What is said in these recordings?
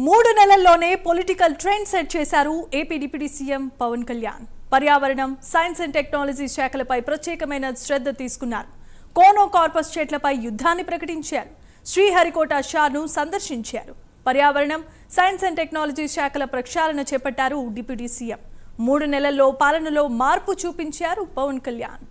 3 నెలల్లోనే political trend set చేశారు AP deputy CM Pawan Kalyan. పర్యావరణం, సైన్స్ అండ్ టెక్నాలజీ శాఖలపై ప్రత్యేకమైన శ్రద్ధ తీసుకున్నారు. కోనో కార్పస్ చెట్లపై యుద్ధాన్ని ప్రకటించారు. శ్రీహరికోట షార్ను సందర్శించారు. పర్యావరణం, సైన్స్ అండ్ టెక్నాలజీ శాఖల ప్రక్షాళన చేపట్టారు డిప్యూటీ సీఎం. 3 నెలల్లో పాలనలో మార్పు చూపించారు పవన్ కళ్యాణ్.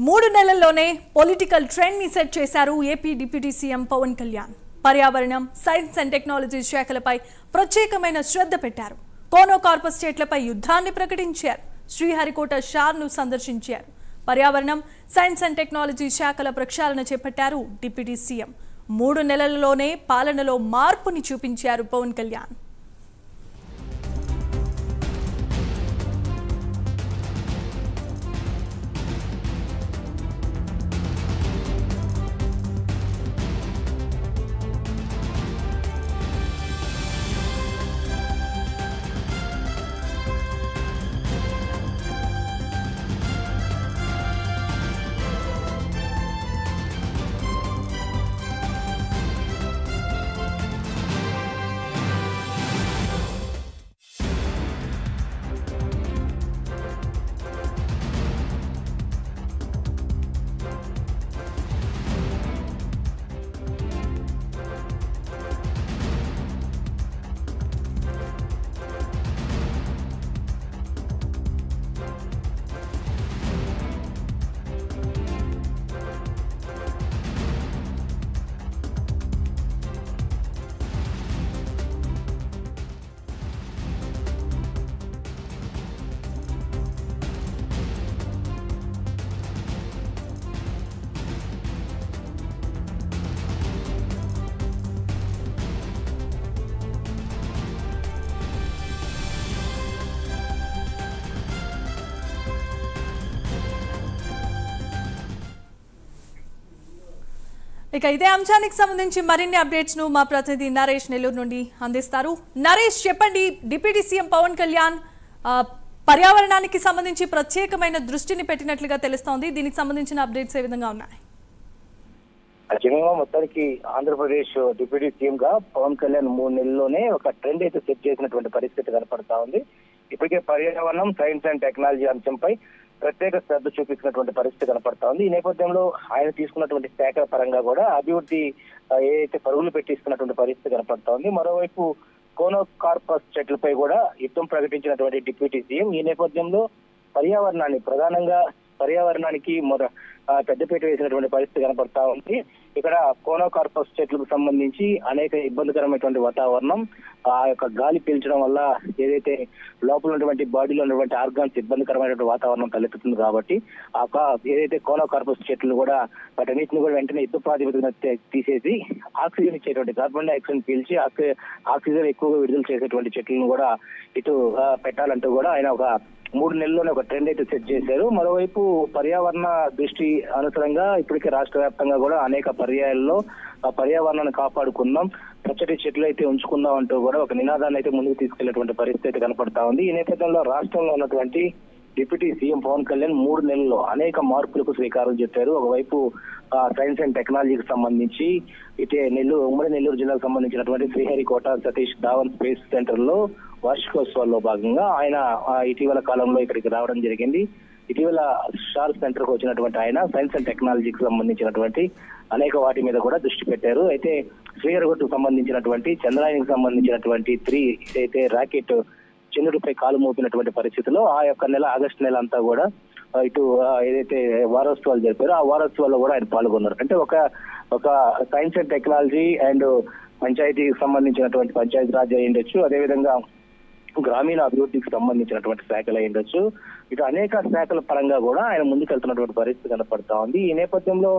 మూడు నెలల్లోనే పొలిటికల్ ట్రెండ్ ని సెట్ చేశారు AP deputy CM Pawan Kalyan. పర్యావరణం, సైన్స్ అండ్ టెక్నాలజీ శాఖలపై ప్రత్యేకమైన శ్రద్ధ పెట్టారు. కోనో కార్పస్ చెట్లపై యుద్ధాన్ని ప్రకటించారు. శ్రీహరికోట షార్ను సందర్శించారు. పర్యావరణం, సైన్స్ అండ్ టెక్నాలజీ శాఖల ప్రక్షాళన చేపట్టారు డిప్యూటీ సీఎం. 3 నెలల్లోనే పాలనలో మార్పుని చూపించారు పవన్ కళ్యాణ్. ఇక ఇదే అంశానికి సంబంధించి మరిన్ని అప్డేట్స్ ను మా ప్రతినిధి నరేష్ నెల్లూరు నుండి అందిస్తారు. నరేష్, చెప్పండి, డిప్యూటీ సీఎం పవన్ కళ్యాణ్ పర్యావరణానికి సంబంధించి ప్రత్యేకమైన దృష్టిని పెట్టినట్లుగా తెలుస్తోంది. దీనికి సంబంధించిన అప్డేట్స్ ఏ విధంగా ఉన్నాయి? మొత్తానికి ఆంధ్రప్రదేశ్ డిప్యూటీ సీఎం గా పవన్ కళ్యాణ్ 3 నెలల్లోనే ఒక ట్రెండ్ అయితే సెట్ చేసినటువంటి పరిస్థితి కనపడతా ఉంది. ఇప్పటికే పర్యావరణం, సైన్స్ అండ్ టెక్నాలజీ అంశంపై ప్రత్యేక శ్రద్ధ చూపిస్తున్నటువంటి పరిస్థితి కనపడతా ఉంది. ఈ నేపథ్యంలో ఆయన తీసుకున్నటువంటి శాఖల పరంగా కూడా అభివృద్ధి ఏదైతే పరుగులు పెట్టిస్తున్నటువంటి పరిస్థితి కనపడతా ఉంది. మరోవైపు కోనో కార్పస్ చెట్లపై కూడా యుద్ధం ప్రకటించినటువంటి డిప్యూటీ సీఎం ఈ నేపథ్యంలో ప్రధానంగా పర్యావరణానికి పెద్దపీట వేసినటువంటి పరిస్థితి కనపడతా ఉంది. ఇక్కడ కోనో కార్పస్ చెట్లకు సంబంధించి అనేక ఇబ్బందికరమైనటువంటి వాతావరణం, ఆ యొక్క గాలి పీల్చడం వల్ల ఏదైతే లోపల ఉన్నటువంటి బాడీలో ఉన్నటువంటి ఆర్గాన్స్ ఇబ్బందికరమైనటువంటి వాతావరణం తలెత్తుతుంది. కాబట్టి ఏదైతే కోనో కార్పస్ చెట్లు కూడా వాటన్నిటిని కూడా వెంటనే యుద్ధ ప్రాతిపదికన తీసేసి ఆక్సిజన్ ఇచ్చేటువంటి కార్బన్ డైఆక్సైడ్ పీల్చి ఆక్సిజన్ ఎక్కువగా విడుదల చేసేటువంటి చెట్లను కూడా ఇటు పెట్టాలంటూ కూడా ఆయన ఒక 3 నెలల్లోనే ఒక ట్రెండ్ అయితే సెట్ చేశారు. మరోవైపు పర్యావరణ దృష్టి అనుసరంగా ఇప్పటికే రాష్ట్ర వ్యాప్తంగా కూడా అనేక పర్యాయాల్లో పర్యావరణాన్ని కాపాడుకుందాం, పచ్చటి చెట్లు అయితే ఉంచుకుందాం అంటూ కూడా ఒక నినాదాన్ని అయితే ముందుకు తీసుకెళ్లేటువంటి పరిస్థితి కనపడతా ఉంది. ఈ నేపథ్యంలో రాష్ట్రంలో ఉన్నటువంటి డిప్యూటీ సీఎం పవన్ కళ్యాణ్ 3 నెలల్లో అనేక మార్పులకు శ్రీకారం చుట్టారు. ఒకవైపు సైన్స్ అండ్ టెక్నాలజీకి సంబంధించి ఇటే ఉమ్మడి నెల్లూరు జిల్లాకు సంబంధించినటువంటి శ్రీహరికోట సతీష్ ధావన్ స్పేస్ సెంటర్ లో వార్షికోత్సవాల్లో భాగంగా ఆయన ఇటీవల కాలంలో ఇక్కడికి రావడం జరిగింది. ఇటీవల స్టార్ సెంటర్ కు వచ్చినటువంటి ఆయన సైన్స్ అండ్ టెక్నాలజీకి సంబంధించినటువంటి అనేక వాటి మీద కూడా దృష్టి పెట్టారు. అయితే శ్రీహరికోటకు సంబంధించినటువంటి చంద్రయానికి సంబంధించినటువంటి 3 ఏదైతే రాకెట్ చంద్రుడిపై కాలు మోపినటువంటి పరిస్థితిలో ఆ యొక్క నెల ఆగస్టు నెల అంతా కూడా ఇటు ఏదైతే వారోత్సవాలు జరిపారో ఆ వారోత్సవాల్లో కూడా ఆయన పాల్గొన్నారు. అంటే ఒక సైన్స్ అండ్ టెక్నాలజీ అండ్ పంచాయతీకి సంబంధించినటువంటి పంచాయతీ రాజ్ అయి ఉండొచ్చు, అదేవిధంగా గ్రామీణ అభివృద్ధికి సంబంధించినటువంటి శాఖలు అయి ఉండొచ్చు, ఇటు అనేక శాఖల పరంగా కూడా ఆయన ముందుకెళ్తున్నటువంటి పరిస్థితి కనపడతా ఉంది. ఈ నేపథ్యంలో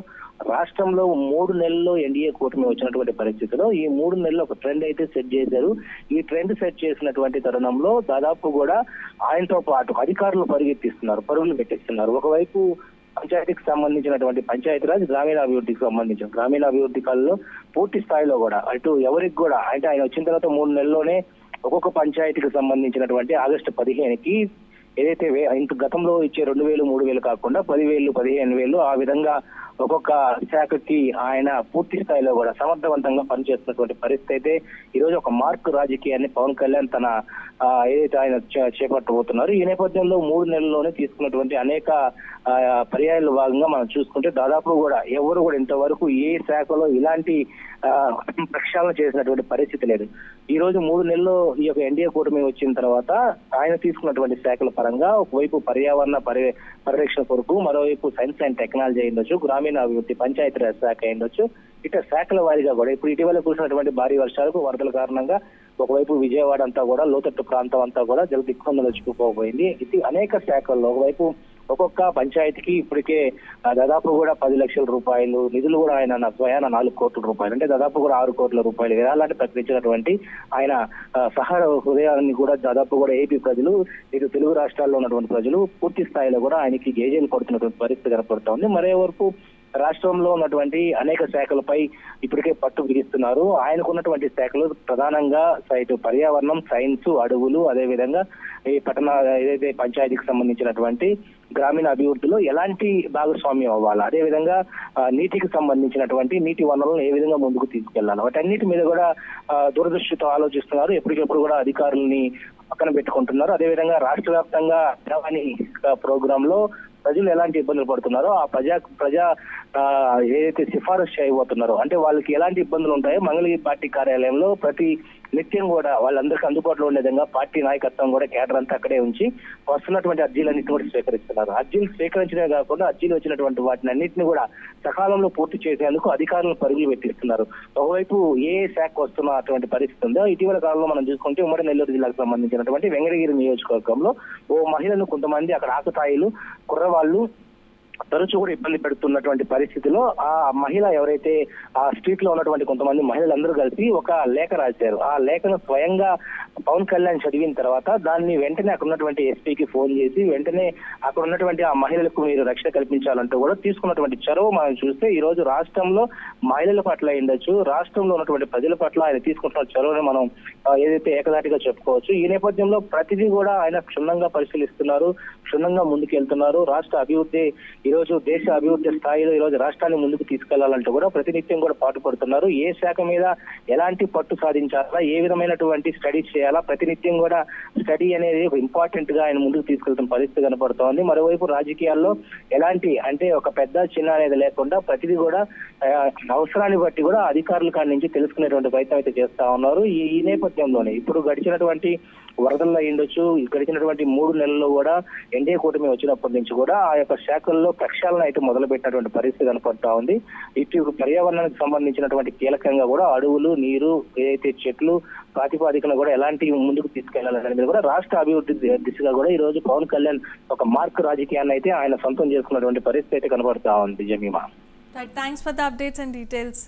రాష్ట్రంలో 3 నెలల్లో ఎన్డీఏ కూటమి వచ్చినటువంటి పరిస్థితిలో ఈ 3 నెలల్లో ఒక ట్రెండ్ అయితే సెట్ చేశారు. ఈ ట్రెండ్ సెట్ చేసినటువంటి తరుణంలో దాదాపు కూడా ఆయనతో పాటు అధికారులు పరుగులు పెట్టిస్తున్నారు. ఒకవైపు పంచాయతీకి సంబంధించినటువంటి పంచాయతీరాజ్ గ్రామీణాభివృద్ధికి సంబంధించిన గ్రామీణాభివృద్ధికాల్లో పూర్తి స్థాయిలో కూడా అటు ఎవరికి కూడా అంటే ఆయన వచ్చిన తర్వాత 3 నెలల్లోనే ఒక్కొక్క పంచాయతీకి సంబంధించినటువంటి ఆగస్టు 15కి ఏదైతే గతంలో ఇచ్చే 2,000, 3,000 కాకుండా 10,000, 15,000 ఆ విధంగా ఒక్కొక్క శాఖకి ఆయన పూర్తి స్థాయిలో కూడా సమర్థవంతంగా పనిచేస్తున్నటువంటి పరిస్థితి అయితే ఈ రోజు ఒక మార్క్ రాజకీయాన్ని పవన్ కళ్యాణ్ తన ఏదైతే ఆయన చేపట్టబోతున్నారు. ఈ నేపథ్యంలో 3 నెలల్లోనే తీసుకున్నటువంటి అనేక పర్యాయాల భాగంగా మనం చూసుకుంటే దాదాపు కూడా ఎవరు కూడా ఇంతవరకు ఏ శాఖలో ఇలాంటి ప్రక్షాళన చేసినటువంటి పరిస్థితి లేదు. ఈ రోజు 3 నెలల్లో ఈ యొక్క ఎన్డీఏ కూటమి వచ్చిన తర్వాత ఆయన తీసుకున్నటువంటి శాఖల పరంగా ఒకవైపు పర్యావరణ పరిరక్షణ కొరకు, మరోవైపు సైన్స్ అండ్ టెక్నాలజీ అయ్యుండొచ్చు, గ్రామీణ అభివృద్ధి పంచాయతీరాజ్ శాఖ అయ్యుండొచ్చు, ఇట్లా శాఖల వారీగా కూడా ఇప్పుడు ఇటీవల కురిసినటువంటి భారీ వర్షాలకు వరదల కారణంగా ఒకవైపు విజయవాడ అంతా కూడా లోతట్టు ప్రాంతం అంతా కూడా జల దిగ్బంధంలో చిక్కుకోబోయింది. ఇది అనేక శాఖల్లో ఒకవైపు ఒక్కొక్క పంచాయతీకి ఇప్పటికే దాదాపు కూడా 10 లక్షల రూపాయలు నిధులు కూడా ఆయన స్వయాన 4 కోట్ల రూపాయలు అంటే దాదాపు కూడా 6 కోట్ల రూపాయలు విరాళాన్ని ప్రకటించినటువంటి ఆయన సహార హృదయాన్ని కూడా దాదాపు కూడా ఏపీ ప్రజలు ఇటు తెలుగు రాష్ట్రాల్లో ఉన్నటువంటి ప్రజలు పూర్తి స్థాయిలో కూడా ఆయనకి గేజేలు పడుతున్నటువంటి పరిస్థితి కనపడుతోంది. మరోవైపు రాష్ట్రంలో ఉన్నటువంటి అనేక శాఖలపై ఇప్పటికే పట్టు బిగిస్తున్నారు. ఆయనకున్నటువంటి శాఖలు ప్రధానంగా ఇటు పర్యావరణం, సైన్స్, అడవులు, అదేవిధంగా ఈ ఏదైతే పంచాయతీకి సంబంధించినటువంటి గ్రామీణ అభివృద్ధిలో ఎలాంటి భాగస్వామ్యం అవ్వాలి, అదేవిధంగా నీటికి సంబంధించినటువంటి నీటి వనరులను ఏ విధంగా ముందుకు తీసుకెళ్లాలి, వాటన్నిటి మీద కూడా దూరదృష్టితో ఆలోచిస్తున్నారు. ఎప్పటికెప్పుడు కూడా అధికారులని పక్కన పెట్టుకుంటున్నారు. అదేవిధంగా రాష్ట్ర వ్యాప్తంగా ప్రోగ్రామ్ లో ప్రజలు ఎలాంటి ఇబ్బందులు పడుతున్నారో ఆ ప్రజా ఏదైతే సిఫారసు చేయబోతున్నారో అంటే వాళ్ళకి ఎలాంటి ఇబ్బందులు ఉంటాయో మంగళగిరి పార్టీ కార్యాలయంలో ప్రతి నిత్యం కూడా వాళ్ళందరికీ అందుబాటులో ఉండే విధంగా పార్టీ నాయకత్వం కూడా కేడర్ అంతా అక్కడే ఉంచి వస్తున్నటువంటి అర్జీలన్నింటినీ కూడా స్వీకరిస్తున్నారు. అర్జీలు స్వీకరించడమే కాకుండా అర్జీలు వచ్చినటువంటి వాటిని అన్నింటినీ కూడా సకాలంలో పూర్తి చేసేందుకు అధికారులను పరుగులు పెట్టిస్తున్నారు. ఒకవైపు ఏ శాఖ వస్తున్న అటువంటి పరిస్థితి ఉందో ఇటీవల కాలంలో మనం చూసుకుంటే ఉమ్మడి నెల్లూరు జిల్లాకు సంబంధించినటువంటి వెంకటగిరి నియోజకవర్గంలో ఓ మహిళను కొంతమంది అక్కడ ఆకతాయిలు కుర్రవాళ్ళు తరచూ కూడా ఇబ్బంది పెడుతున్నటువంటి పరిస్థితిలో ఆ మహిళ ఎవరైతే ఆ స్ట్రీట్ లో ఉన్నటువంటి కొంతమంది మహిళలందరూ కలిసి ఒక లేఖ రాశారు. ఆ లేఖను స్వయంగా పవన్ కళ్యాణ్ చదివిన తర్వాత దాన్ని వెంటనే అక్కడ ఉన్నటువంటి ఎస్పీకి ఫోన్ చేసి వెంటనే అక్కడ ఉన్నటువంటి ఆ మహిళలకు మీరు రక్షణ కల్పించాలంటూ కూడా తీసుకున్నటువంటి చొరవ మనం చూస్తే ఈ రోజు రాష్ట్రంలో మహిళల పట్ల ఉండొచ్చు, రాష్ట్రంలో ఉన్నటువంటి ప్రజల పట్ల ఆయన తీసుకుంటున్న చొరవని మనం ఏదైతే ఏకదాటిగా చెప్పుకోవచ్చు. ఈ నేపథ్యంలో ప్రతిదీ కూడా ఆయన క్షుణ్ణంగా పరిశీలిస్తున్నారు, క్షుణ్ణంగా ముందుకెళ్తున్నారు. రాష్ట్ర అభివృద్ధి ఈ రోజు దేశ అభివృద్ధి స్థాయిలో ఈ రోజు రాష్ట్రాన్ని ముందుకు తీసుకెళ్లాలంటూ కూడా ప్రతినిత్యం కూడా పాటుపడుతున్నారు. ఏ శాఖ మీద ఎలాంటి పట్టు సాధించాలా, ఏ విధమైనటువంటి స్టడీ చేయాలా, ప్రతినిత్యం కూడా స్టడీ అనేది ఒక ఇంపార్టెంట్ గా ఆయన ముందుకు తీసుకెళ్తున్న పరిస్థితి కనపడుతోంది. మరోవైపు రాజకీయాల్లో ఎలాంటి అంటే ఒక పెద్ద చిన్న అనేది లేకుండా ప్రతిదీ కూడా అవసరాన్ని బట్టి కూడా అధికారుల కాడి నుంచి తెలుసుకునేటువంటి ప్రయత్నం అయితే చేస్తా ఉన్నారు. ఈ నేపథ్యంలోనే ఇప్పుడు గడిచినటువంటి వరదల్లో ఉండొచ్చు, గడిచినటువంటి 3 నెలల్లో కూడా ఎన్డీఏ కూటమి వచ్చినప్పటి నుంచి కూడా ఆ యొక్క శాఖల్లో ప్రక్షాళన అయితే మొదలు పెట్టినటువంటి పరిస్థితి కనపడతా ఉంది. ఇటు పర్యావరణానికి సంబంధించినటువంటి కీలకంగా కూడా అడవులు, నీరు, ఏదైతే చెట్లు ప్రాతిపాదికన కూడా ఎలాంటి ముందుకు తీసుకెళ్లాలనేది మీద కూడా రాష్ట్ర అభివృద్ధి దిశగా కూడా ఈ రోజు పవన్ కళ్యాణ్ ఒక మార్క్ రాజకీయాన్ని అయితే ఆయన సొంతం చేసుకున్నటువంటి పరిస్థితి అయితే కనబడతా ఉంది. Jemimah, thanks for the updates and details.